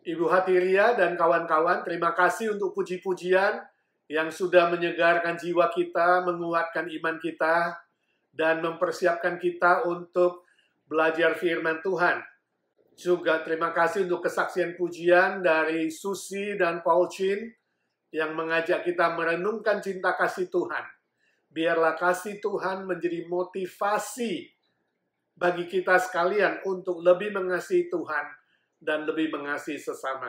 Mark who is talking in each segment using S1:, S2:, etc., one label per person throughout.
S1: Ibu Hatiria dan kawan-kawan, terima kasih untuk puji-pujian yang sudah menyegarkan jiwa kita, menguatkan iman kita, dan mempersiapkan kita untuk belajar firman Tuhan. Juga terima kasih untuk kesaksian pujian dari Susi dan Paul Chin yang mengajak kita merenungkan cinta kasih Tuhan. Biarlah kasih Tuhan menjadi motivasi bagi kita sekalian untuk lebih mengasihi Tuhan dan lebih mengasihi sesama.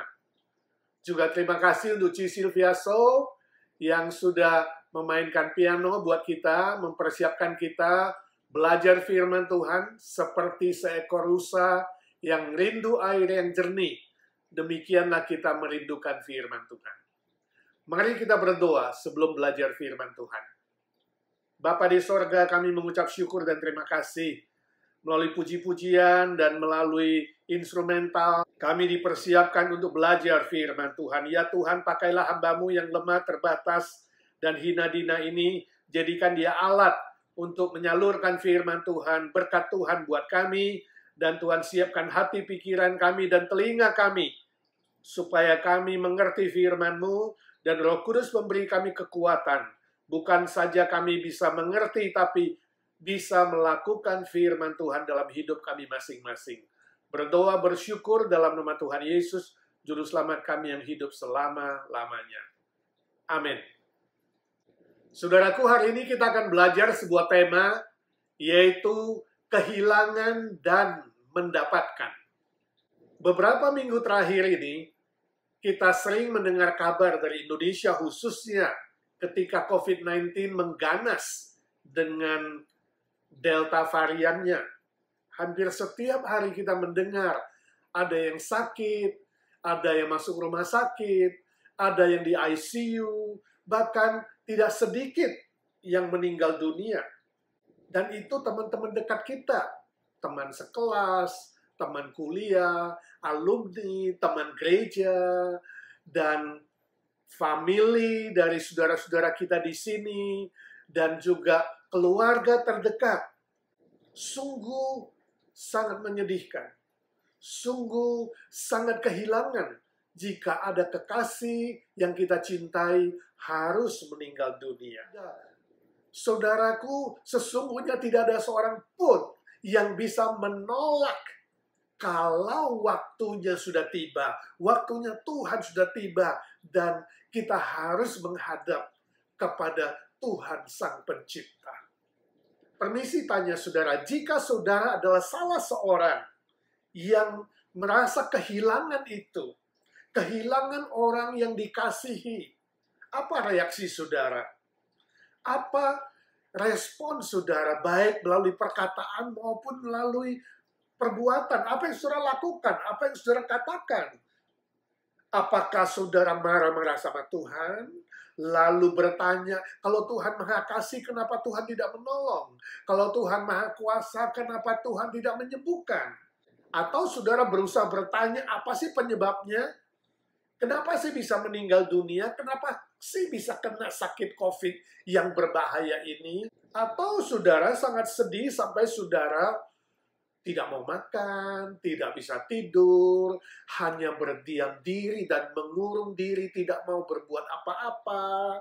S1: Juga terima kasih untuk Ci Sylvia So yang sudah memainkan piano buat kita, mempersiapkan kita belajar firman Tuhan seperti seekor rusa yang rindu air yang jernih. Demikianlah kita merindukan firman Tuhan. Mari kita berdoa sebelum belajar firman Tuhan. Bapa di sorga, kami mengucap syukur dan terima kasih melalui puji-pujian dan melalui instrumental, kami dipersiapkan untuk belajar firman Tuhan. Ya Tuhan, pakailah hamba-Mu yang lemah, terbatas, dan hina dina ini, jadikan dia alat untuk menyalurkan firman Tuhan, berkat Tuhan buat kami, dan Tuhan siapkan hati, pikiran kami, dan telinga kami, supaya kami mengerti firman-Mu, dan Roh Kudus memberi kami kekuatan. Bukan saja kami bisa mengerti, tapi bisa melakukan firman Tuhan dalam hidup kami masing-masing. Berdoa bersyukur dalam nama Tuhan Yesus, Juru Selamat kami yang hidup selama-lamanya. Amin. Saudaraku, hari ini kita akan belajar sebuah tema, yaitu kehilangan dan mendapatkan. Beberapa minggu terakhir ini, kita sering mendengar kabar dari Indonesia khususnya ketika COVID-19 mengganas dengan Delta variannya. Hampir setiap hari kita mendengar ada yang sakit, ada yang masuk rumah sakit, ada yang di ICU, bahkan tidak sedikit yang meninggal dunia. Dan itu teman-teman dekat kita, teman sekelas, teman kuliah, alumni, teman gereja, dan family dari saudara-saudara kita di sini, dan juga keluarga terdekat. Sungguh sangat menyedihkan. Sungguh sangat kehilangan jika ada kekasih yang kita cintai harus meninggal dunia. Saudaraku, sesungguhnya tidak ada seorang pun yang bisa menolak kalau waktunya sudah tiba. Waktunya Tuhan sudah tiba dan kita harus menghadap kepada Tuhan Sang Pencipta. Permisi tanya saudara, jika saudara adalah salah seorang yang merasa kehilangan itu, kehilangan orang yang dikasihi, apa reaksi saudara? Apa respon saudara, baik melalui perkataan maupun melalui perbuatan? Apa yang saudara lakukan? Apa yang saudara katakan? Apakah saudara marah-marah sama Tuhan? Lalu bertanya, kalau Tuhan Maha Kasih, kenapa Tuhan tidak menolong? Kalau Tuhan Maha Kuasa, kenapa Tuhan tidak menyembuhkan? Atau saudara berusaha bertanya, apa sih penyebabnya? Kenapa sih bisa meninggal dunia? Kenapa sih bisa kena sakit COVID yang berbahaya ini? Atau saudara sangat sedih sampai saudara tidak mau makan, tidak bisa tidur, hanya berdiam diri dan mengurung diri, tidak mau berbuat apa-apa.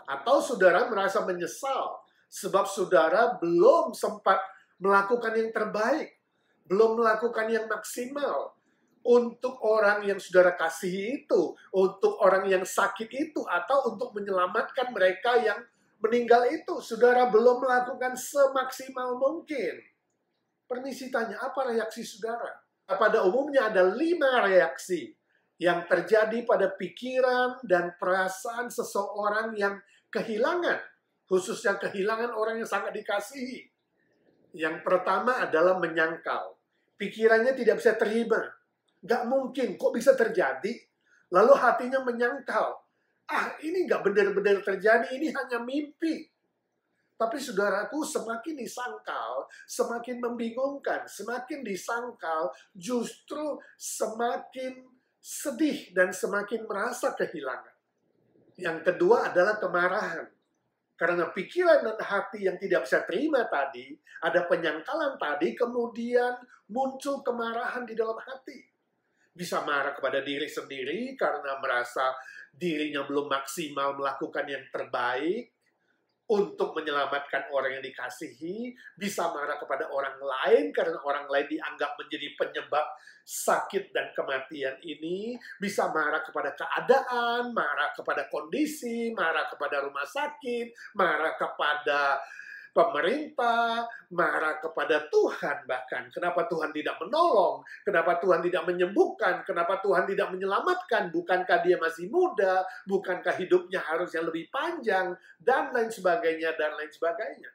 S1: Atau saudara merasa menyesal, sebab saudara belum sempat melakukan yang terbaik, belum melakukan yang maksimal untuk orang yang saudara kasihi itu, untuk orang yang sakit itu, atau untuk menyelamatkan mereka yang meninggal itu. Saudara belum melakukan semaksimal mungkin. Permisi tanya, apa reaksi saudara? Pada umumnya ada 5 reaksi yang terjadi pada pikiran dan perasaan seseorang yang kehilangan, khususnya kehilangan orang yang sangat dikasihi. Yang pertama adalah menyangkal. Pikirannya tidak bisa terima. Gak mungkin, kok bisa terjadi? Lalu hatinya menyangkal. Ini gak benar-benar terjadi, ini hanya mimpi. Tapi saudaraku, semakin disangkal, semakin membingungkan. Semakin disangkal, justru semakin sedih dan semakin merasa kehilangan. Yang kedua adalah kemarahan. Karena pikiran dan hati yang tidak bisa terima tadi, ada penyangkalan tadi, kemudian muncul kemarahan di dalam hati. bisa marah kepada diri sendiri karena merasa dirinya belum maksimal melakukan yang terbaik untuk menyelamatkan orang yang dikasihi, bisa marah kepada orang lain karena orang lain dianggap menjadi penyebab sakit dan kematian ini, bisa marah kepada keadaan, marah kepada kondisi, marah kepada rumah sakit, marah kepada pemerintah, marah kepada Tuhan bahkan. Kenapa Tuhan tidak menolong? Kenapa Tuhan tidak menyembuhkan? Kenapa Tuhan tidak menyelamatkan? Bukankah dia masih muda? Bukankah hidupnya harusnya lebih panjang? Dan lain sebagainya, dan lain sebagainya.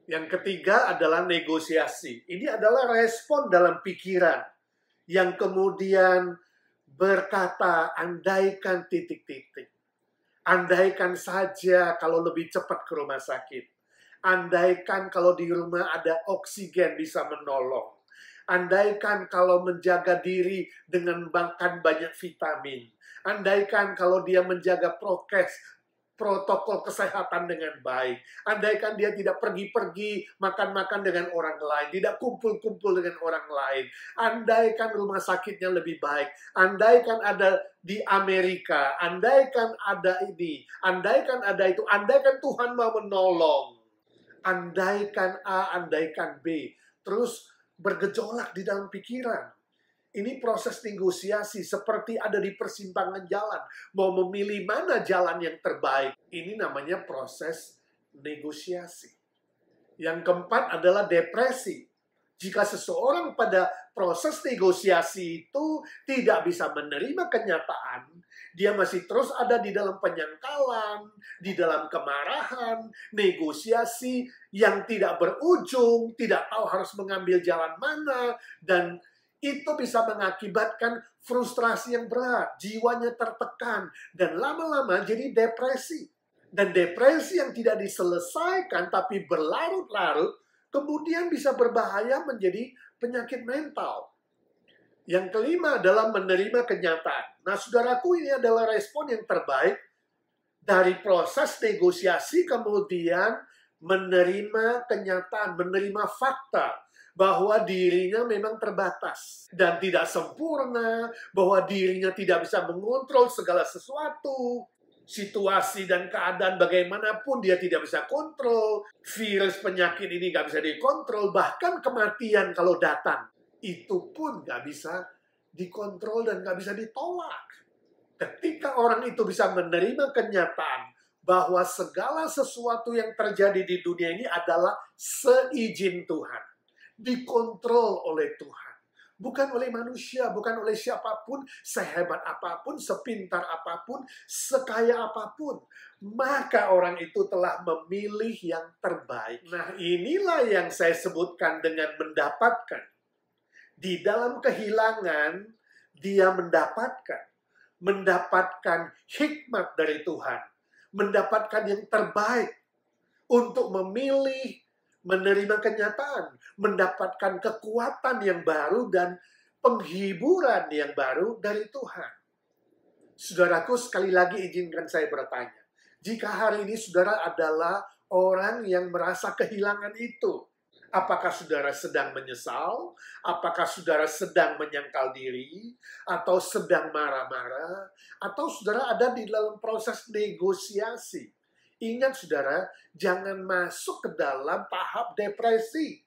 S1: Yang ketiga adalah negosiasi. Ini adalah respon dalam pikiran yang kemudian berkata, andaikan titik-titik. Andaikan saja kalau lebih cepat ke rumah sakit. Andaikan kalau di rumah ada oksigen bisa menolong. Andaikan kalau menjaga diri dengan makan banyak vitamin. Andaikan kalau dia menjaga protokol kesehatan dengan baik. Andaikan dia tidak pergi-pergi makan-makan dengan orang lain, tidak kumpul-kumpul dengan orang lain. Andaikan rumah sakitnya lebih baik. Andaikan ada di Amerika, andaikan ada ini, andaikan ada itu, andaikan Tuhan mau menolong. Andaikan A, andaikan B. Terus bergejolak di dalam pikiran. Ini proses negosiasi seperti ada di persimpangan jalan. Mau memilih mana jalan yang terbaik. Ini namanya proses negosiasi. Yang keempat adalah depresi. Jika seseorang pada proses negosiasi itu tidak bisa menerima kenyataan, dia masih terus ada di dalam penyangkalan, di dalam kemarahan, negosiasi yang tidak berujung, tidak tahu harus mengambil jalan mana, dan itu bisa mengakibatkan frustrasi yang berat, jiwanya tertekan, dan lama-lama jadi depresi. Dan depresi yang tidak diselesaikan tapi berlarut-larut, kemudian bisa berbahaya menjadi penyakit mental. Yang kelima adalah menerima kenyataan. Nah, saudaraku, ini adalah respon yang terbaik dari proses negosiasi, kemudian menerima kenyataan, menerima fakta bahwa dirinya memang terbatas dan tidak sempurna, bahwa dirinya tidak bisa mengontrol segala sesuatu. Situasi dan keadaan bagaimanapun dia tidak bisa kontrol. Virus penyakit ini nggak bisa dikontrol. Bahkan kematian kalau datang, itu pun nggak bisa dikontrol dan nggak bisa ditolak. Ketika orang itu bisa menerima kenyataan bahwa segala sesuatu yang terjadi di dunia ini adalah seizin Tuhan. Dikontrol oleh Tuhan. Bukan oleh manusia, bukan oleh siapapun, sehebat apapun, sepintar apapun, sekaya apapun. Maka orang itu telah memilih yang terbaik. Nah, inilah yang saya sebutkan dengan mendapatkan. Di dalam kehilangan, dia mendapatkan hikmat dari Tuhan. Mendapatkan yang terbaik untuk memilih, menerima kenyataan, mendapatkan kekuatan yang baru dan penghiburan yang baru dari Tuhan. Saudaraku, sekali lagi izinkan saya bertanya. Jika hari ini saudara adalah orang yang merasa kehilangan itu, apakah saudara sedang menyesal? Apakah saudara sedang menyangkal diri? Atau sedang marah-marah? Atau saudara ada di dalam proses negosiasi? Ingat saudara, jangan masuk ke dalam tahap depresi.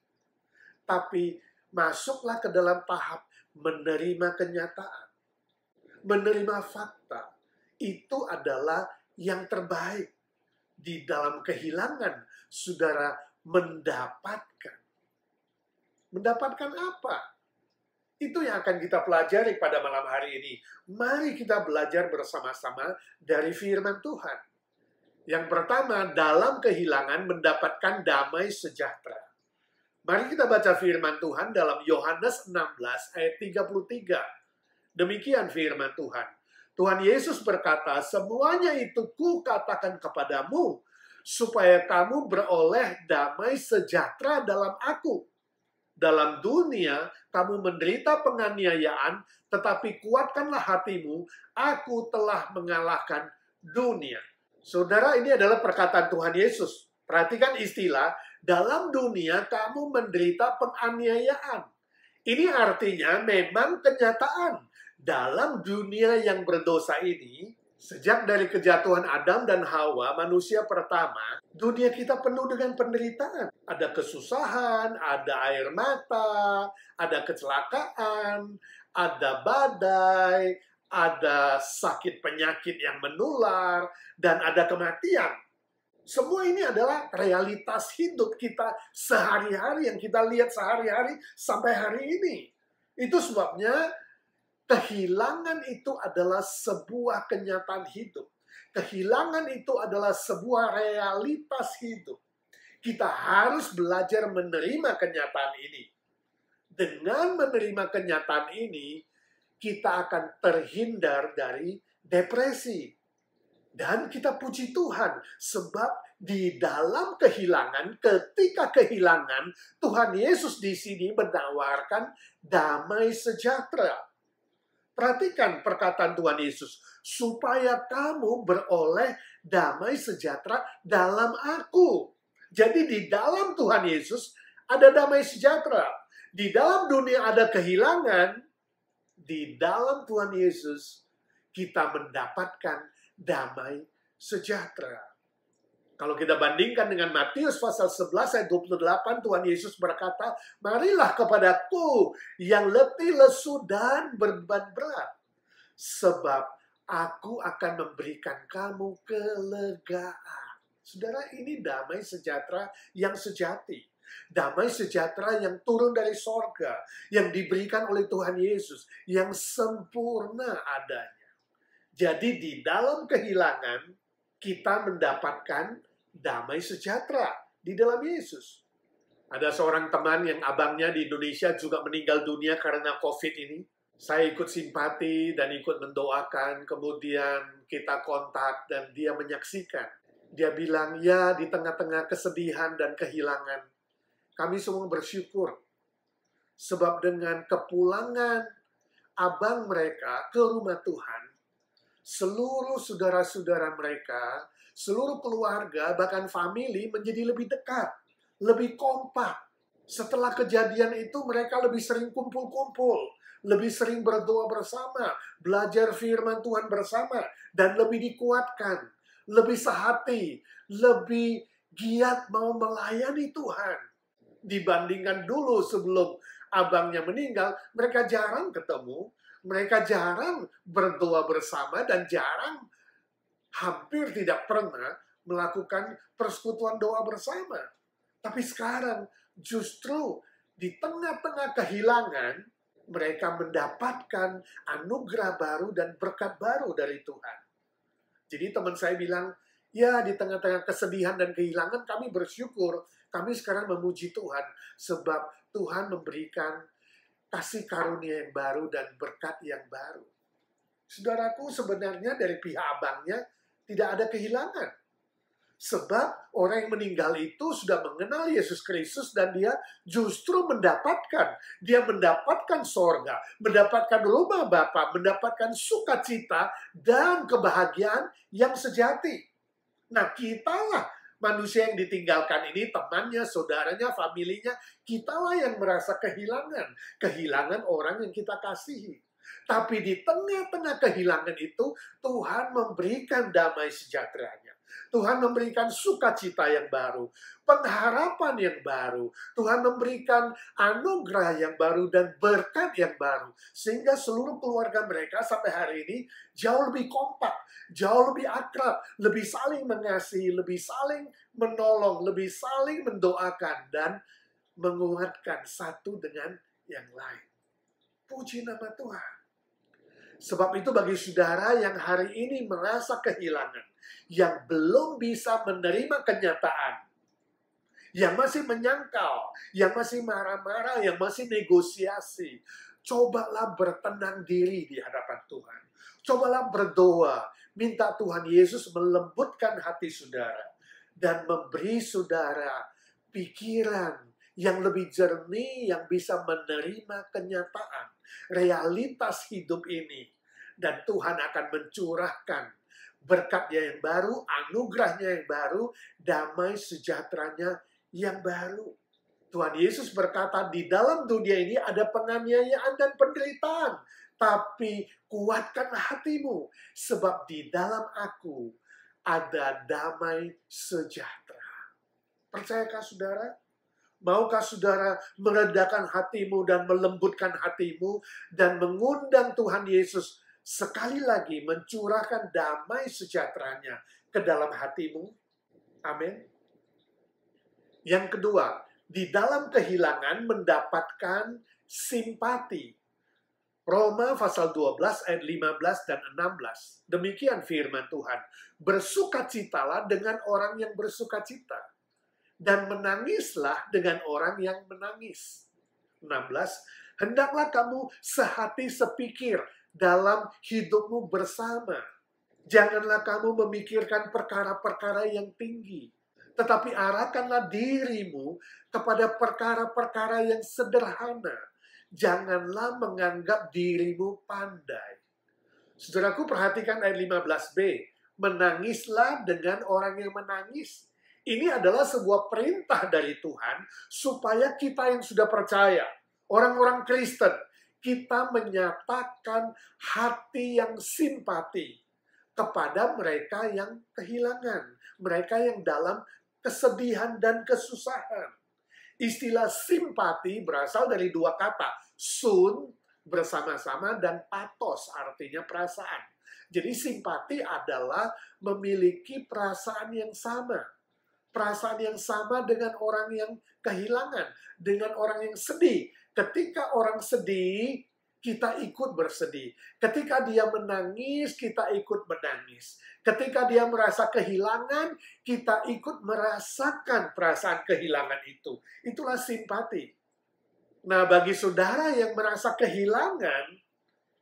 S1: Tapi masuklah ke dalam tahap menerima kenyataan. Menerima fakta. Itu adalah yang terbaik. Di dalam kehilangan, saudara mendapatkan. Mendapatkan apa? Itu yang akan kita pelajari pada malam hari ini. Mari kita belajar bersama-sama dari firman Tuhan. Yang pertama, dalam kehilangan mendapatkan damai sejahtera. Mari kita baca firman Tuhan dalam Yohanes 16 ayat 33. Demikian firman Tuhan. Tuhan Yesus berkata, semuanya itu kukatakan kepadamu, supaya kamu beroleh damai sejahtera dalam aku. Dalam dunia, kamu menderita penganiayaan, tetapi kuatkanlah hatimu, aku telah mengalahkan dunia. Saudara, ini adalah perkataan Tuhan Yesus. Perhatikan istilah, dalam dunia kamu menderita penganiayaan. Ini artinya memang kenyataan. dalam dunia yang berdosa ini, sejak dari kejatuhan Adam dan Hawa, manusia pertama, dunia kita penuh dengan penderitaan. Ada kesusahan, ada air mata, ada kecelakaan, ada badai, ada sakit penyakit yang menular, dan ada kematian. Semua ini adalah realitas hidup kita sehari-hari yang kita lihat sehari-hari sampai hari ini. Itu sebabnya kehilangan itu adalah sebuah kenyataan hidup. Kehilangan itu adalah sebuah realitas hidup. Kita harus belajar menerima kenyataan ini. Dengan menerima kenyataan ini, kita akan terhindar dari depresi. Dan kita puji Tuhan, sebab di dalam kehilangan, ketika kehilangan, Tuhan Yesus di sini menawarkan damai sejahtera. Perhatikan perkataan Tuhan Yesus, supaya kamu beroleh damai sejahtera dalam aku. Jadi di dalam Tuhan Yesus ada damai sejahtera. Di dalam dunia ada kehilangan, di dalam Tuhan Yesus kita mendapatkan damai sejahtera. Kalau kita bandingkan dengan Matius pasal 11 ayat 28, Tuhan Yesus berkata, marilah kepadaku yang letih, lesu, dan beban berat. Sebab aku akan memberikan kamu kelegaan. Saudara, ini damai sejahtera yang sejati. Damai sejahtera yang turun dari sorga, yang diberikan oleh Tuhan Yesus, yang sempurna adanya. Jadi di dalam kehilangan, kita mendapatkan damai sejahtera di dalam Yesus. Ada seorang teman yang abangnya di Indonesia juga meninggal dunia karena COVID ini. Saya ikut simpati dan ikut mendoakan, kemudian kita kontak dan dia menyaksikan. Dia bilang, ya di tengah-tengah kesedihan dan kehilangan, kami semua bersyukur. Sebab dengan kepulangan abang mereka ke rumah Tuhan, seluruh saudara-saudara mereka, seluruh keluarga, bahkan famili menjadi lebih dekat, lebih kompak. Setelah kejadian itu mereka lebih sering kumpul-kumpul, lebih sering berdoa bersama, belajar firman Tuhan bersama, dan lebih dikuatkan, lebih sehati, lebih giat mau melayani Tuhan. Dibandingkan dulu sebelum abangnya meninggal, mereka jarang ketemu, mereka jarang berdoa bersama, dan jarang, hampir tidak pernah melakukan persekutuan doa bersama. Tapi sekarang justru di tengah-tengah kehilangan, mereka mendapatkan anugerah baru dan berkat baru dari Tuhan. Jadi teman saya bilang, ya di tengah-tengah kesedihan dan kehilangan kami bersyukur, kami sekarang memuji Tuhan, sebab Tuhan memberikan kasih karunia yang baru dan berkat yang baru. Saudaraku, sebenarnya dari pihak abangnya tidak ada kehilangan. Sebab orang yang meninggal itu sudah mengenal Yesus Kristus dan dia justru mendapatkan. Dia mendapatkan sorga, mendapatkan rumah Bapa, mendapatkan sukacita dan kebahagiaan yang sejati. Nah, kitalah manusia yang ditinggalkan ini, temannya, saudaranya, familinya, kitalah yang merasa kehilangan. Kehilangan orang yang kita kasihi. Tapi di tengah-tengah kehilangan itu, Tuhan memberikan damai sejahteranya. Tuhan memberikan sukacita yang baru, pengharapan yang baru. Tuhan memberikan anugerah yang baru dan berkat yang baru. Sehingga seluruh keluarga mereka sampai hari ini jauh lebih kompak, jauh lebih akrab, lebih saling mengasihi, lebih saling menolong, lebih saling mendoakan, dan menguatkan satu dengan yang lain. Puji nama Tuhan. Sebab itu bagi saudara yang hari ini merasa kehilangan, yang belum bisa menerima kenyataan, yang masih menyangkal, yang masih marah-marah, yang masih negosiasi, cobalah bertenang diri di hadapan Tuhan. Cobalah berdoa, minta Tuhan Yesus melembutkan hati saudara dan memberi saudara pikiran yang lebih jernih, yang bisa menerima kenyataan, realitas hidup ini. Dan Tuhan akan mencurahkan berkatnya yang baru, anugerahnya yang baru, damai sejahteranya yang baru. Tuhan Yesus berkata, di dalam dunia ini ada penganiayaan dan penderitaan. tapi kuatkanlah hatimu, sebab di dalam aku ada damai sejahtera. Percayakah saudara? Maukah saudara meredakan hatimu dan melembutkan hatimu dan mengundang Tuhan Yesus sekali lagi mencurahkan damai sejahteranya ke dalam hatimu? Amin. Yang kedua, di dalam kehilangan mendapatkan simpati. Roma pasal 12 ayat 15 dan 16. Demikian firman Tuhan. Bersukacitalah dengan orang yang bersukacita, dan menangislah dengan orang yang menangis. 16. Hendaklah kamu sehati sepikir dalam hidupmu bersama. Janganlah kamu memikirkan perkara-perkara yang tinggi, tetapi arahkanlah dirimu kepada perkara-perkara yang sederhana. Janganlah menganggap dirimu pandai. Saudaraku, perhatikan ayat 15b. Menangislah dengan orang yang menangis. Ini adalah sebuah perintah dari Tuhan supaya kita yang sudah percaya, orang-orang Kristen, kita menyatakan hati yang simpati kepada mereka yang kehilangan, mereka yang dalam kesedihan dan kesusahan. Istilah simpati berasal dari dua kata, sun, bersama-sama, dan pathos, artinya perasaan. Jadi simpati adalah memiliki perasaan yang sama. Perasaan yang sama dengan orang yang kehilangan, dengan orang yang sedih. Ketika orang sedih, kita ikut bersedih. Ketika dia menangis, kita ikut menangis. Ketika dia merasa kehilangan, kita ikut merasakan perasaan kehilangan itu. Itulah simpati. Nah, bagi saudara yang merasa kehilangan,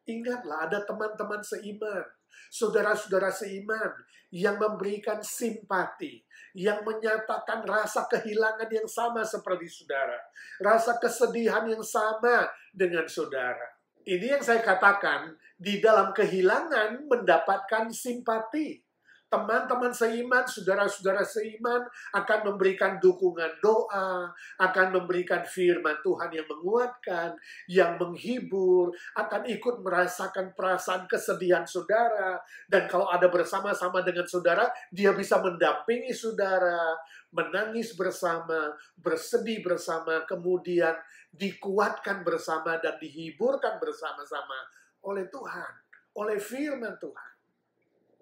S1: ingatlah ada teman-teman seiman, saudara-saudara seiman yang memberikan simpati, yang menyatakan rasa kehilangan yang sama seperti saudara, rasa kesedihan yang sama dengan saudara. Ini yang saya katakan, di dalam kehilangan mendapatkan simpati. Teman-teman seiman, saudara-saudara seiman akan memberikan dukungan doa, akan memberikan firman Tuhan yang menguatkan, yang menghibur, akan ikut merasakan perasaan kesedihan saudara. Dan kalau ada bersama-sama dengan saudara, dia bisa mendampingi saudara, menangis bersama, bersedih bersama, kemudian dikuatkan bersama dan dihiburkan bersama-sama oleh Tuhan, oleh firman Tuhan.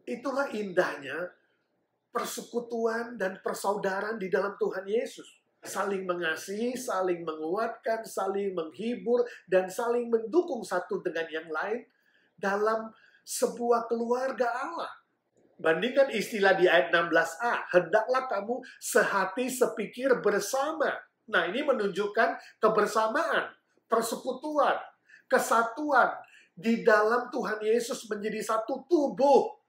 S1: Itulah indahnya persekutuan dan persaudaraan di dalam Tuhan Yesus. Saling mengasihi, saling menguatkan, saling menghibur, dan saling mendukung satu dengan yang lain dalam sebuah keluarga Allah. Bandingkan istilah di ayat 16a, hendaklah kamu sehati sepikir bersama. Nah, ini menunjukkan kebersamaan, persekutuan, kesatuan di dalam Tuhan Yesus menjadi satu tubuh,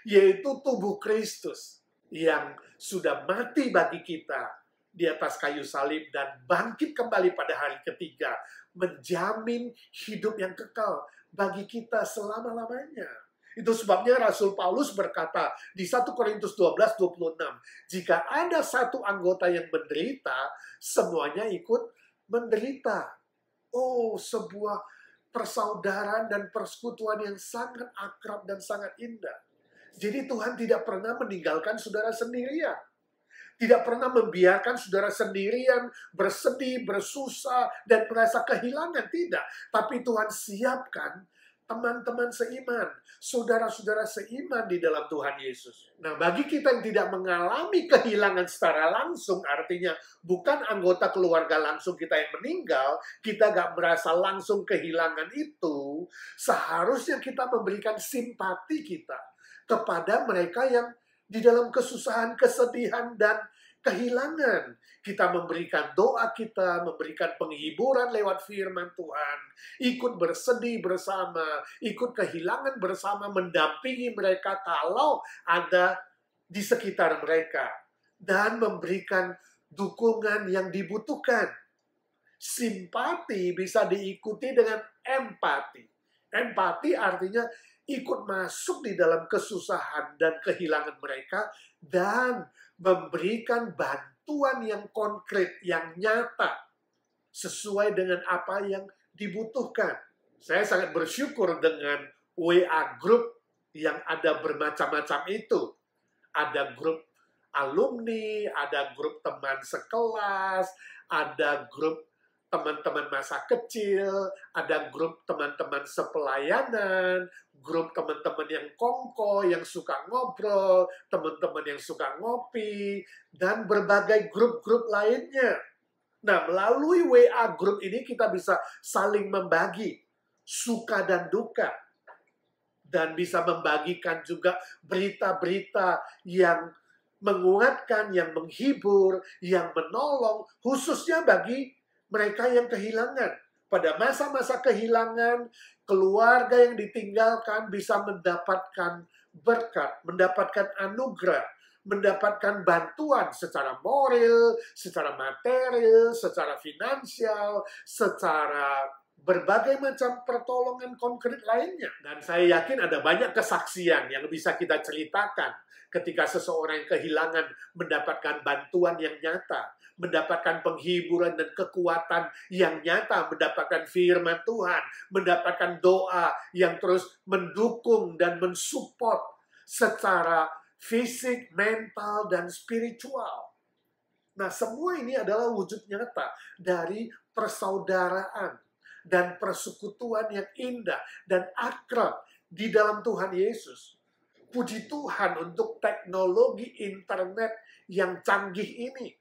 S1: yaitu tubuh Kristus yang sudah mati bagi kita di atas kayu salib dan bangkit kembali pada hari ketiga, menjamin hidup yang kekal bagi kita selama-lamanya. Itu sebabnya Rasul Paulus berkata di 1 Korintus 12:26, jika ada satu anggota yang menderita, semuanya ikut menderita. Oh, sebuah persaudaraan dan persekutuan yang sangat akrab dan sangat indah. Jadi Tuhan tidak pernah meninggalkan saudara sendirian. Tidak pernah membiarkan saudara sendirian bersedih, bersusah, dan merasa kehilangan. Tidak. Tapi Tuhan siapkan teman-teman seiman, saudara-saudara seiman di dalam Tuhan Yesus. Nah, bagi kita yang tidak mengalami kehilangan secara langsung, artinya bukan anggota keluarga langsung kita yang meninggal, kita gak merasa langsung kehilangan itu, seharusnya kita memberikan simpati kita kepada mereka yang di dalam kesusahan, kesedihan, dan kehilangan. Kita memberikan doa kita, memberikan penghiburan lewat firman Tuhan, ikut bersedih bersama, ikut kehilangan bersama, mendampingi mereka kalau ada di sekitar mereka, dan memberikan dukungan yang dibutuhkan. Simpati bisa diikuti dengan empati. Empati artinya ikut masuk di dalam kesusahan dan kehilangan mereka dan memberikan bantuan yang konkret, yang nyata, sesuai dengan apa yang dibutuhkan. Saya sangat bersyukur dengan WA group yang ada bermacam-macam itu. Ada grup alumni, ada grup teman sekelas, ada grup teman-teman masa kecil, ada grup teman-teman sepelayanan, grup teman-teman yang kongko, yang suka ngobrol, teman-teman yang suka ngopi, dan berbagai grup-grup lainnya. Nah, melalui WA group ini kita bisa saling membagi suka dan duka, dan bisa membagikan juga berita-berita yang menguatkan, yang menghibur, yang menolong, khususnya bagi mereka yang kehilangan. Pada masa-masa kehilangan, keluarga yang ditinggalkan bisa mendapatkan berkat, mendapatkan anugerah, mendapatkan bantuan secara moral, secara material, secara finansial, secara berbagai macam pertolongan konkret lainnya. Dan saya yakin ada banyak kesaksian yang bisa kita ceritakan ketika seseorang yang kehilangan mendapatkan bantuan yang nyata, mendapatkan penghiburan dan kekuatan yang nyata, mendapatkan firman Tuhan, mendapatkan doa yang terus mendukung dan mensupport secara fisik, mental, dan spiritual. Nah, semua ini adalah wujud nyata dari persaudaraan dan persekutuan yang indah dan akrab di dalam Tuhan Yesus. Puji Tuhan untuk teknologi internet yang canggih ini.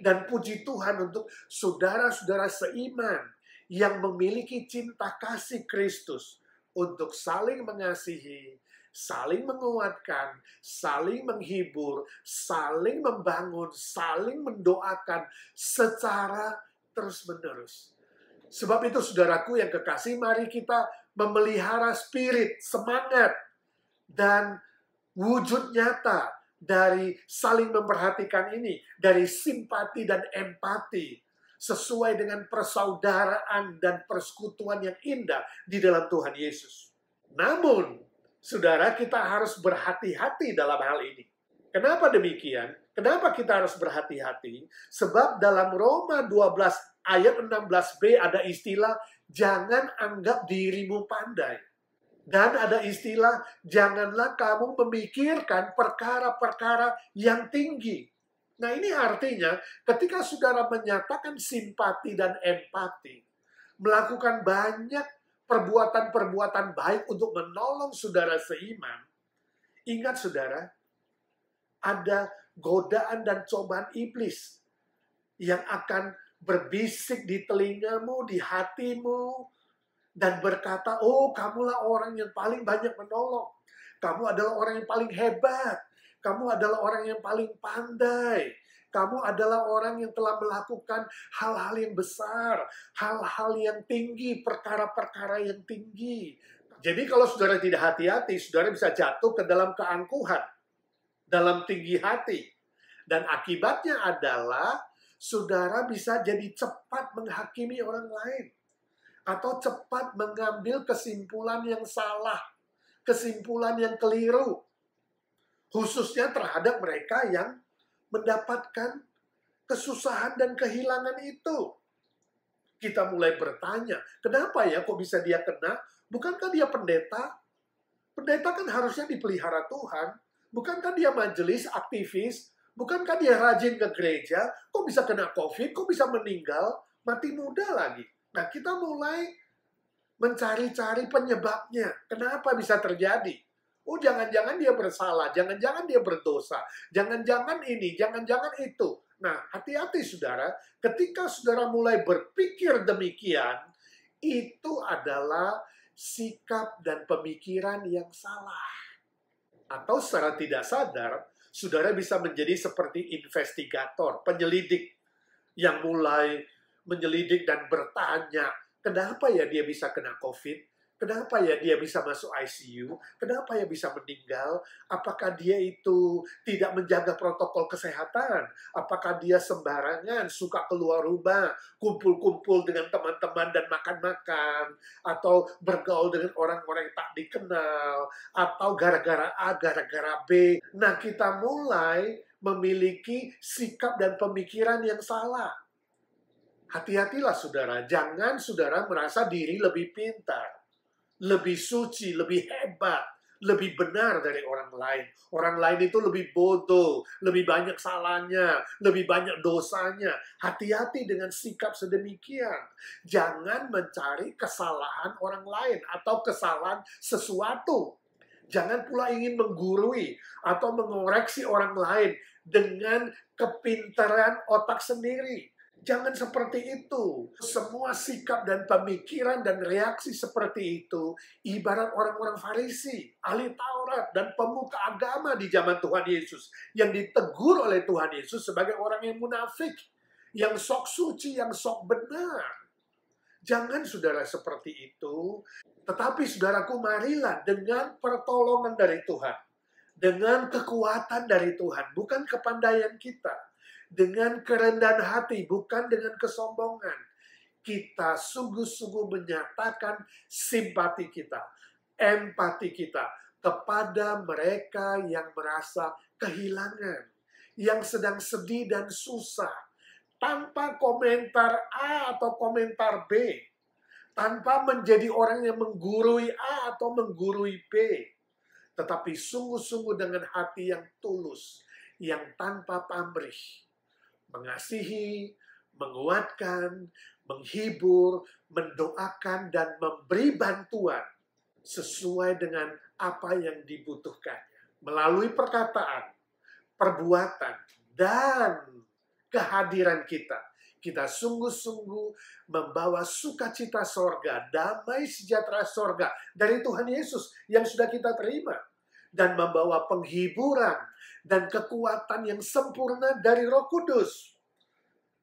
S1: Dan puji Tuhan untuk saudara-saudara seiman yang memiliki cinta kasih Kristus untuk saling mengasihi, saling menguatkan, saling menghibur, saling membangun, saling mendoakan secara terus-menerus. Sebab itu saudaraku yang kekasih, mari kita memelihara spirit, semangat, dan wujud nyata dari saling memperhatikan ini, dari simpati dan empati, sesuai dengan persaudaraan dan persekutuan yang indah di dalam Tuhan Yesus. Namun, saudara, kita harus berhati-hati dalam hal ini. Kenapa demikian? Kenapa kita harus berhati-hati? Sebab dalam Roma 12 ayat 16b ada istilah, jangan anggap dirimu pandai. Dan ada istilah, janganlah kamu memikirkan perkara-perkara yang tinggi. Nah, ini artinya ketika saudara menyatakan simpati dan empati, melakukan banyak perbuatan-perbuatan baik untuk menolong saudara seiman, ingat saudara, ada godaan dan cobaan iblis yang akan berbisik di telingamu, di hatimu, dan berkata, oh kamulah orang yang paling banyak menolong. Kamu adalah orang yang paling hebat. Kamu adalah orang yang paling pandai. Kamu adalah orang yang telah melakukan hal-hal yang besar, hal-hal yang tinggi, perkara-perkara yang tinggi. Jadi kalau saudara tidak hati-hati, saudara bisa jatuh ke dalam keangkuhan, dalam tinggi hati. Dan akibatnya adalah saudara bisa jadi cepat menghakimi orang lain. Atau cepat mengambil kesimpulan yang salah, kesimpulan yang keliru. Khususnya terhadap mereka yang mendapatkan kesusahan dan kehilangan itu. Kita mulai bertanya, kenapa ya kok bisa dia kena? Bukankah dia pendeta? Pendeta kan harusnya dipelihara Tuhan. Bukankah dia majelis, aktivis? Bukankah dia rajin ke gereja? Kok bisa kena COVID? Kok bisa meninggal? Mati muda lagi. Nah, kita mulai mencari-cari penyebabnya. Kenapa bisa terjadi? Oh, jangan-jangan dia bersalah. Jangan-jangan dia berdosa. Jangan-jangan ini, jangan-jangan itu. Nah, hati-hati saudara. Ketika saudara mulai berpikir demikian, itu adalah sikap dan pemikiran yang salah. Atau secara tidak sadar, saudara bisa menjadi seperti investigator, penyelidik yang mulai menyelidik dan bertanya, kenapa ya dia bisa kena COVID? Kenapa ya dia bisa masuk ICU? Kenapa ya bisa meninggal? Apakah dia itu tidak menjaga protokol kesehatan? Apakah dia sembarangan, suka keluar rumah, kumpul-kumpul dengan teman-teman dan makan-makan? Atau bergaul dengan orang-orang yang tak dikenal? Atau gara-gara A, gara-gara B? Nah, kita mulai memiliki sikap dan pemikiran yang salah. Hati-hatilah saudara, jangan saudara merasa diri lebih pintar. lebih suci, lebih hebat, lebih benar dari orang lain. Orang lain itu lebih bodoh, lebih banyak salahnya, lebih banyak dosanya. Hati-hati dengan sikap sedemikian. Jangan mencari kesalahan orang lain atau kesalahan sesuatu. Jangan pula ingin menggurui atau mengoreksi orang lain dengan kepintaran otak sendiri. Jangan seperti itu. Semua sikap dan pemikiran dan reaksi seperti itu ibarat orang-orang Farisi, ahli Taurat, dan pemuka agama di zaman Tuhan Yesus yang ditegur oleh Tuhan Yesus sebagai orang yang munafik, yang sok suci, yang sok benar. Jangan saudara seperti itu. Tetapi saudaraku, marilah dengan pertolongan dari Tuhan, dengan kekuatan dari Tuhan, bukan kepandaian kita, dengan kerendahan hati, bukan dengan kesombongan. Kita sungguh-sungguh menyatakan simpati kita, empati kita kepada mereka yang merasa kehilangan, yang sedang sedih dan susah, tanpa komentar A atau komentar B, tanpa menjadi orang yang menggurui A atau menggurui B, tetapi sungguh-sungguh dengan hati yang tulus, yang tanpa pamrih, mengasihi, menguatkan, menghibur, mendoakan, dan memberi bantuan sesuai dengan apa yang dibutuhkannya. Melalui perkataan, perbuatan, dan kehadiran kita. Kita sungguh-sungguh membawa sukacita sorga, damai sejahtera sorga dari Tuhan Yesus yang sudah kita terima. Dan membawa penghiburan dan kekuatan yang sempurna dari Roh Kudus.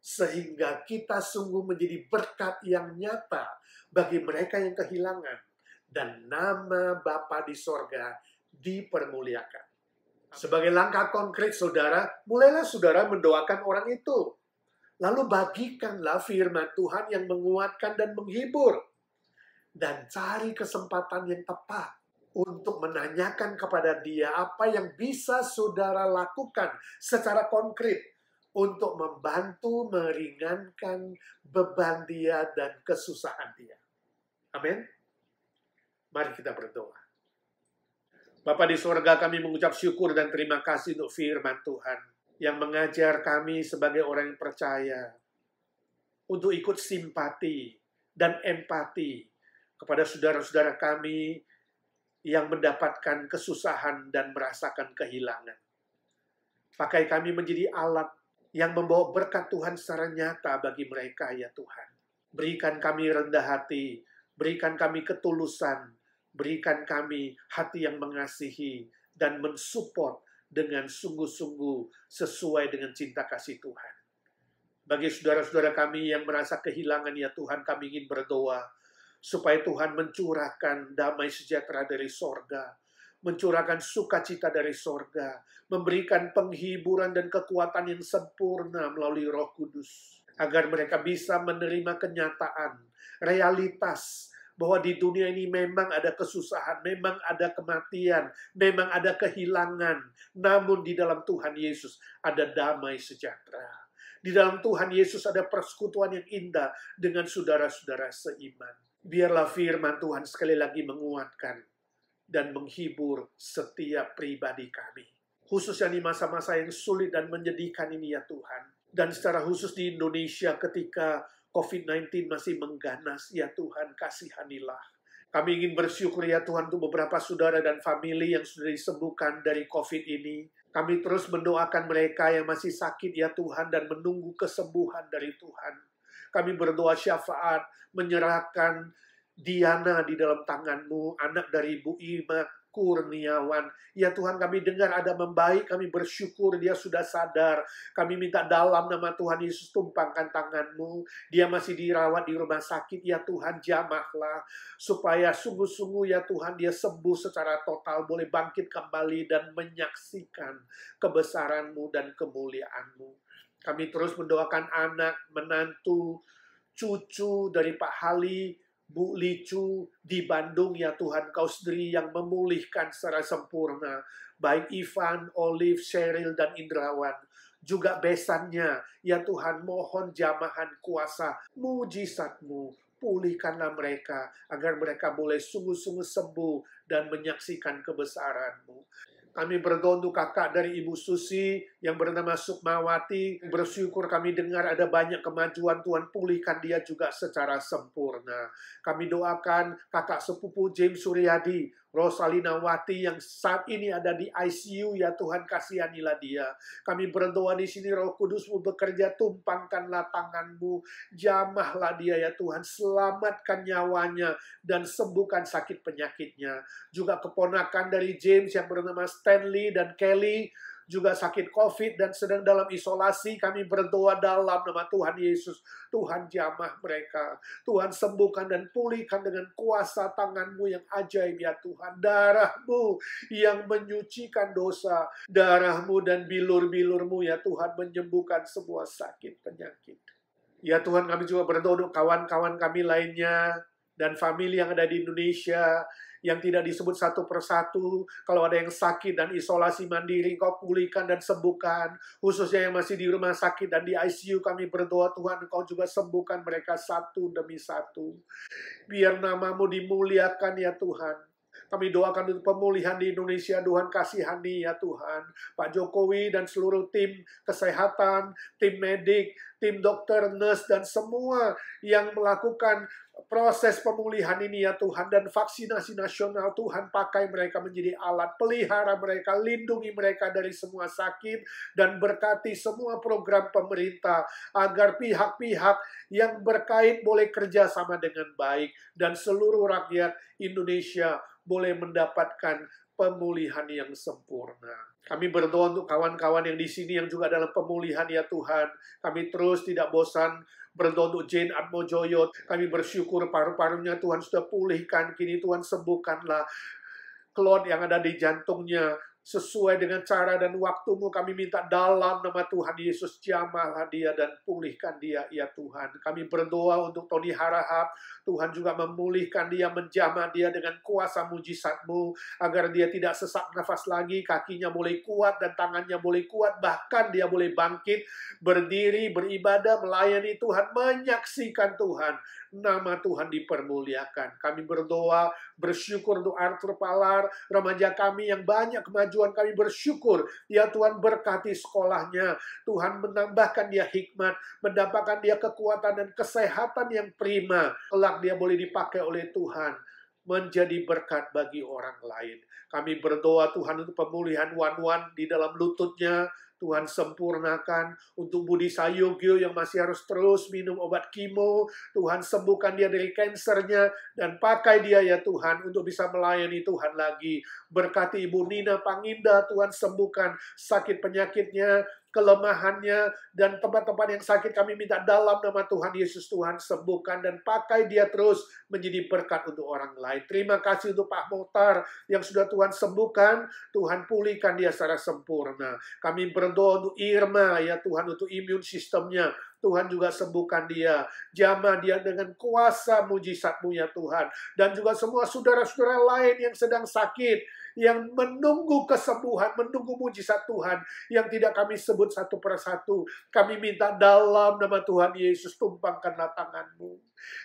S1: Sehingga kita sungguh menjadi berkat yang nyata bagi mereka yang kehilangan. Dan nama Bapa di sorga dipermuliakan. Sebagai langkah konkret saudara, mulailah saudara mendoakan orang itu. Lalu bagikanlah firman Tuhan yang menguatkan dan menghibur. Dan cari kesempatan yang tepat untuk menanyakan kepada dia apa yang bisa saudara lakukan secara konkret untuk membantu meringankan beban dia dan kesusahan dia. Amin. Mari kita berdoa. Bapa di surga, kami mengucap syukur dan terima kasih untuk firman Tuhan yang mengajar kami sebagai orang yang percaya untuk ikut simpati dan empati kepada saudara-saudara kami yang mendapatkan kesusahan dan merasakan kehilangan. Pakai kami menjadi alat yang membawa berkat Tuhan secara nyata bagi mereka, ya Tuhan. Berikan kami rendah hati, berikan kami ketulusan, berikan kami hati yang mengasihi dan mensupport dengan sungguh-sungguh sesuai dengan cinta kasih Tuhan. Bagi saudara-saudara kami yang merasa kehilangan, ya Tuhan, kami ingin berdoa supaya Tuhan mencurahkan damai sejahtera dari sorga, mencurahkan sukacita dari sorga, memberikan penghiburan dan kekuatan yang sempurna melalui Roh Kudus, agar mereka bisa menerima kenyataan, realitas, bahwa di dunia ini memang ada kesusahan, memang ada kematian, memang ada kehilangan. Namun di dalam Tuhan Yesus ada damai sejahtera. Di dalam Tuhan Yesus ada persekutuan yang indah dengan saudara-saudara seiman. Biarlah firman Tuhan sekali lagi menguatkan dan menghibur setiap pribadi kami. Khususnya di masa-masa yang sulit dan menyedihkan ini, ya Tuhan. Dan secara khusus di Indonesia ketika COVID-19 masih mengganas, ya Tuhan, kasihanilah. Kami ingin bersyukur, ya Tuhan, untuk beberapa saudara dan famili yang sudah disembuhkan dari COVID ini. Kami terus mendoakan mereka yang masih sakit, ya Tuhan, dan menunggu kesembuhan dari Tuhan. Kami berdoa syafaat, menyerahkan Diana di dalam tangan-Mu, anak dari Ibu Ima Kurniawan. Ya Tuhan, kami dengar ada membaik, kami bersyukur dia sudah sadar. Kami minta dalam nama Tuhan Yesus, tumpangkan tangan-Mu. Dia masih dirawat di rumah sakit, ya Tuhan, jamahlah. Supaya sungguh-sungguh, ya Tuhan, dia sembuh secara total, boleh bangkit kembali dan menyaksikan kebesaran-Mu dan kemuliaan-Mu. Kami terus mendoakan anak, menantu, cucu dari Pak Hali, Bu Licu di Bandung, ya Tuhan, Kau sendiri yang memulihkan secara sempurna. Baik Ivan, Olive, Cheryl, dan Indrawan. Juga besannya, ya Tuhan, mohon jamahan kuasa, mujizat-Mu, pulihkanlah mereka, agar mereka boleh sungguh-sungguh sembuh dan menyaksikan kebesaran-Mu. Kami berdoa untuk kakak dari Ibu Susi yang bernama Sukmawati. Bersyukur kami dengar ada banyak kemajuan, Tuhan pulihkan dia juga secara sempurna. Kami doakan kakak sepupu James Suryadi, Rosalina Wati yang saat ini ada di ICU, ya Tuhan kasihanilah dia. Kami berdoa di sini Roh Kudus-Mu bekerja, tumpangkanlah tangan-Mu, jamahlah dia ya Tuhan, selamatkan nyawanya dan sembuhkan sakit penyakitnya. Juga keponakan dari James yang bernama Stanley dan Kelly juga sakit COVID dan sedang dalam isolasi. Kami berdoa dalam nama Tuhan Yesus. Tuhan jamah mereka. Tuhan sembuhkan dan pulihkan dengan kuasa tangan-Mu yang ajaib ya Tuhan. Darah-Mu yang menyucikan dosa. Darah-Mu dan bilur-bilur-Mu ya Tuhan menyembuhkan semua sakit penyakit. Ya Tuhan, kami juga berdoa untuk kawan-kawan kami lainnya dan famili yang ada di Indonesia yang tidak disebut satu persatu. Kalau ada yang sakit dan isolasi mandiri, Engkau pulihkan dan sembuhkan. Khususnya yang masih di rumah sakit dan di ICU, kami berdoa Tuhan, Engkau juga sembuhkan mereka satu demi satu. Biar nama-Mu dimuliakan ya Tuhan. Kami doakan untuk pemulihan di Indonesia, Tuhan kasihani ya Tuhan. Pak Jokowi dan seluruh tim kesehatan, tim medik, tim dokter, nurse, dan semua yang melakukan proses pemulihan ini ya Tuhan. Dan vaksinasi nasional, Tuhan pakai mereka menjadi alat, pelihara mereka, lindungi mereka dari semua sakit, dan berkati semua program pemerintah, agar pihak-pihak yang berkait boleh kerja sama dengan baik, dan seluruh rakyat Indonesia boleh mendapatkan pemulihan yang sempurna. Kami berdoa untuk kawan-kawan yang di sini yang juga dalam pemulihan ya Tuhan. Kami terus tidak bosan berdoa untuk Jane Atmojoyo. Kami bersyukur paru-parunya Tuhan sudah pulihkan. Kini Tuhan sembuhkanlah klot yang ada di jantungnya. Sesuai dengan cara dan waktu-Mu kami minta dalam nama Tuhan Yesus, jamahlah dia dan pulihkan dia ya Tuhan. Kami berdoa untuk Tony Harahap, Tuhan juga memulihkan dia, menjamah dia dengan kuasa mujizat-Mu, agar dia tidak sesak nafas lagi, kakinya boleh kuat dan tangannya boleh kuat, bahkan dia boleh bangkit, berdiri, beribadah, melayani Tuhan, menyaksikan Tuhan. Nama Tuhan dipermuliakan. Kami berdoa, bersyukur untuk Arthur Palar, remaja kami yang banyak kemajuan. Kami bersyukur, ya Tuhan berkati sekolahnya. Tuhan menambahkan dia hikmat, mendapatkan dia kekuatan dan kesehatan yang prima. Kelak dia boleh dipakai oleh Tuhan menjadi berkat bagi orang lain. Kami berdoa Tuhan untuk pemulihan Wan-Wan di dalam lututnya. Tuhan sempurnakan untuk Budi Sayogyo yang masih harus terus minum obat kimo. Tuhan sembuhkan dia dari kansernya dan pakai dia ya Tuhan untuk bisa melayani Tuhan lagi. Berkati Ibu Nina Panginda, Tuhan sembuhkan sakit penyakitnya, kelemahannya, dan tempat-tempat yang sakit kami minta dalam nama Tuhan Yesus. Tuhan sembuhkan dan pakai dia terus menjadi berkat untuk orang lain. Terima kasih untuk Pak Mokhtar yang sudah Tuhan sembuhkan. Tuhan pulihkan dia secara sempurna. Kami berdoa untuk Irma ya Tuhan, untuk imun sistemnya. Tuhan juga sembuhkan dia. Jamah dia dengan kuasa mujizat-Mu ya Tuhan. Dan juga semua saudara-saudara lain yang sedang sakit, yang menunggu kesembuhan, menunggu mujizat Tuhan, yang tidak kami sebut satu persatu. Kami minta dalam nama Tuhan Yesus, tumpangkanlah tangan-Mu.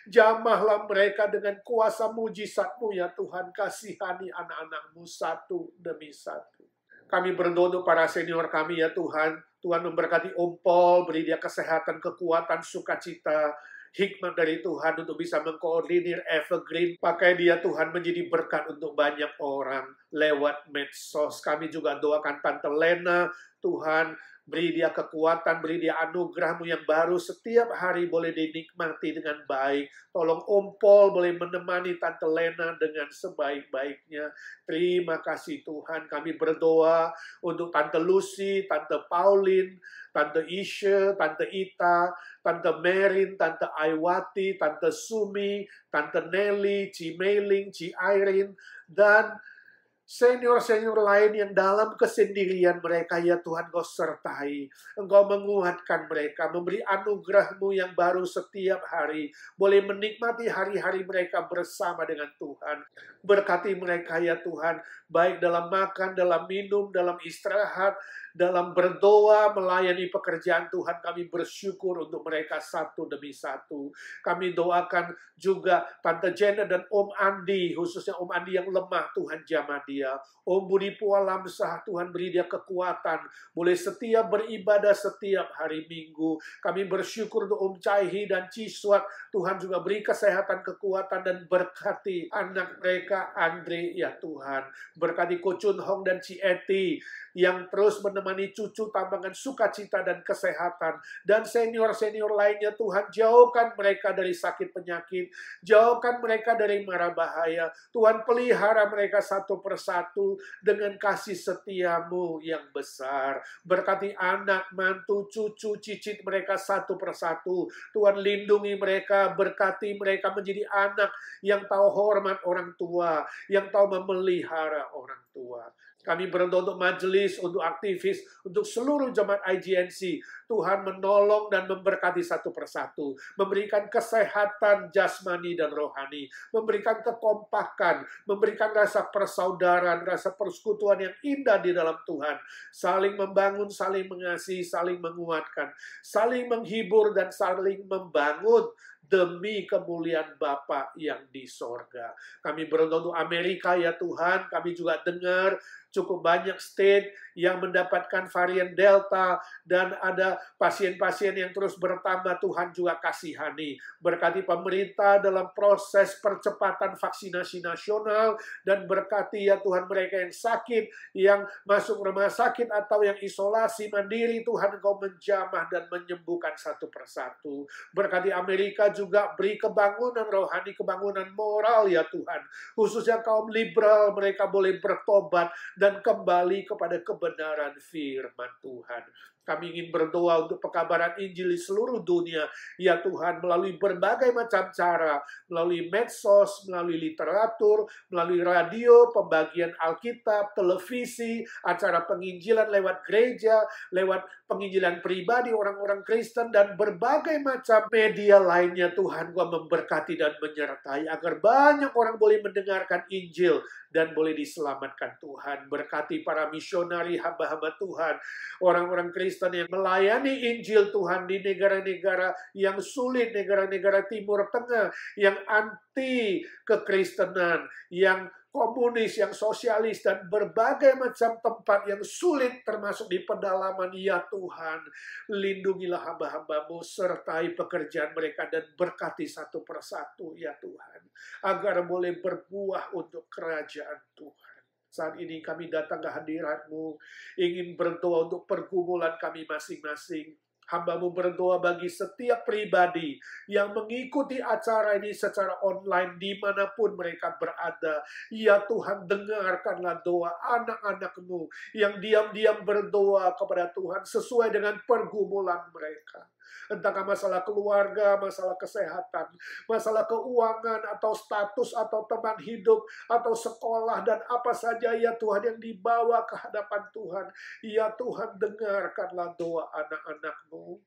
S1: Jamahlah mereka dengan kuasa mujizat-Mu ya Tuhan. Kasihani anak-anak-Mu satu demi satu. Kami berdoa untuk para senior kami ya Tuhan. Tuhan memberkati Om Paul, beri dia kesehatan, kekuatan, sukacita, hikmat dari Tuhan untuk bisa mengkoordinir Evergreen. Pakai dia Tuhan menjadi berkat untuk banyak orang lewat medsos. Kami juga doakan Tante Lena, Tuhan beri dia kekuatan, beri dia anugerah-Mu yang baru setiap hari boleh dinikmati dengan baik. Tolong Om Paul boleh menemani Tante Lena dengan sebaik-baiknya. Terima kasih Tuhan. Kami berdoa untuk Tante Lucy, Tante Pauline, Tante Isha, Tante Ita, Tante Merin, Tante Aiwati, Tante Sumi, Tante Nelly, Ci Meiling, Ci Irene, dan Senior-senior lain yang dalam kesendirian mereka, ya Tuhan, Engkau sertai. Engkau menguatkan mereka, memberi anugerah-Mu yang baru setiap hari. Boleh menikmati hari-hari mereka bersama dengan Tuhan. Berkati mereka, ya Tuhan, baik dalam makan, dalam minum, dalam istirahat, dalam berdoa, melayani pekerjaan Tuhan. Kami bersyukur untuk mereka satu demi satu. Kami doakan juga Tante Janet dan Om Andi, khususnya Om Andi yang lemah, Tuhan jamah dia. Om Budi Pualamsah, Tuhan beri dia kekuatan, boleh setia beribadah setiap hari Minggu. Kami bersyukur untuk Om Caihi dan Ciswat, Tuhan juga beri kesehatan, kekuatan, dan berkati anak mereka, Andre, ya Tuhan. Berkati Ko Chun Hong dan Ci Eti, yang terus menemani cucu tambangan sukacita dan kesehatan. Dan senior-senior lainnya, Tuhan, jauhkan mereka dari sakit penyakit, jauhkan mereka dari mara bahaya. Tuhan, pelihara mereka satu persatu dengan kasih setia-Mu yang besar. Berkati anak, mantu, cucu, cicit mereka satu persatu. Tuhan, lindungi mereka, berkati mereka menjadi anak yang tahu hormat orang tua, yang tahu memelihara orang tua. Kami berdoa untuk majelis, untuk aktivis, untuk seluruh jemaat IGNC. Tuhan menolong dan memberkati satu persatu. Memberikan kesehatan jasmani dan rohani. Memberikan kekompakan. Memberikan rasa persaudaraan, rasa persekutuan yang indah di dalam Tuhan. Saling membangun, saling mengasihi, saling menguatkan. Saling menghibur dan saling membangun demi kemuliaan Bapa yang di sorga. Kami berdoa untuk Amerika, ya Tuhan. Kami juga dengar cukup banyak state yang mendapatkan varian Delta, dan ada pasien-pasien yang terus bertambah. Tuhan juga kasihani. Berkati pemerintah dalam proses percepatan vaksinasi nasional, dan berkati, ya Tuhan, mereka yang sakit, yang masuk rumah sakit atau yang isolasi mandiri. Tuhan, Engkau menjamah dan menyembuhkan satu persatu. Berkati Amerika juga, beri kebangunan rohani, kebangunan moral, ya Tuhan. Khususnya kaum liberal, mereka boleh bertobat dan kembali kepada kebenaran firman Tuhan. Kami ingin berdoa untuk pekabaran Injil di seluruh dunia, ya Tuhan, melalui berbagai macam cara, melalui medsos, melalui literatur, melalui radio, pembagian Alkitab, televisi, acara penginjilan lewat gereja, lewat penginjilan pribadi orang-orang Kristen, dan berbagai macam media lainnya. Tuhan, Gua memberkati dan menyertai agar banyak orang boleh mendengarkan Injil dan boleh diselamatkan. Tuhan, berkati para misionari, hamba-hamba Tuhan, orang-orang Kristen yang melayani Injil, Tuhan, di negara-negara yang sulit, negara-negara Timur Tengah, yang anti kekristenan, yang komunis, yang sosialis, dan berbagai macam tempat yang sulit, termasuk di pedalaman. Ya Tuhan, lindungilah hamba-hamba-Mu, sertai pekerjaan mereka, dan berkati satu persatu, ya Tuhan, agar boleh berbuah untuk kerajaan Tuhan. Saat ini kami datang ke hadirat-Mu, ingin berdoa untuk pergumulan kami masing-masing. Hamba-Mu berdoa bagi setiap pribadi yang mengikuti acara ini secara online dimanapun mereka berada. Ya Tuhan, dengarkanlah doa anak-anak-Mu yang diam-diam berdoa kepada Tuhan sesuai dengan pergumulan mereka. Entahkah masalah keluarga, masalah kesehatan, masalah keuangan, atau status, atau teman hidup, atau sekolah, dan apa saja, ya Tuhan, yang dibawa ke hadapan Tuhan. Ya Tuhan, dengarkanlah doa anak-anak-Mu.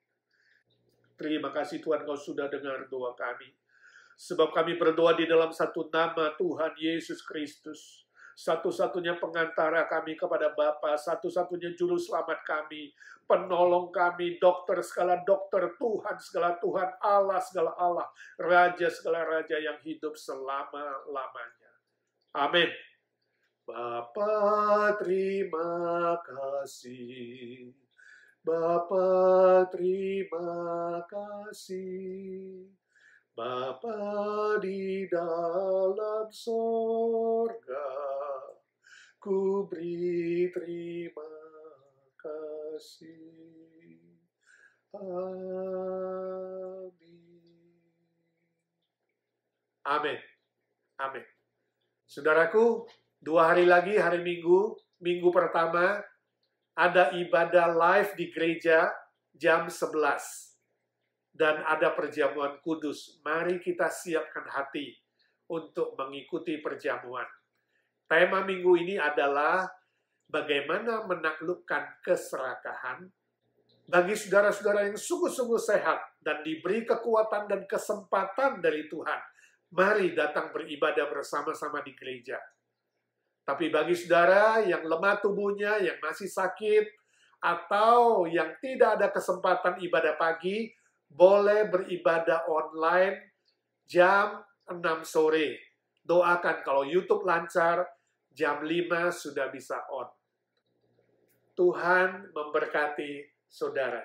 S1: Terima kasih Tuhan, Kau sudah dengar doa kami. Sebab kami berdoa di dalam satu nama, Tuhan Yesus Kristus. Satu-satunya pengantara kami kepada Bapa, satu-satunya juru selamat kami, penolong kami, dokter segala dokter, Tuhan segala Tuhan, Allah segala Allah, Raja segala Raja yang hidup selama-lamanya. Amin. Bapa, terima kasih. Bapa, terima kasih. Bapa di dalam sorga, ku beri terima kasih. Amin. Amin. Amin. Saudaraku, 2 hari lagi, hari Minggu, minggu pertama, ada ibadah live di gereja jam 11. Dan ada perjamuan kudus. Mari kita siapkan hati untuk mengikuti perjamuan. Tema minggu ini adalah bagaimana menaklukkan keserakahan. Bagi saudara-saudara yang sungguh-sungguh sehat dan diberi kekuatan dan kesempatan dari Tuhan, mari datang beribadah bersama-sama di gereja. Tapi bagi saudara yang lemah tubuhnya, yang masih sakit, atau yang tidak ada kesempatan ibadah pagi, boleh beribadah online jam 6 sore. Doakan kalau YouTube lancar, jam 5 sudah bisa on. Tuhan memberkati saudara.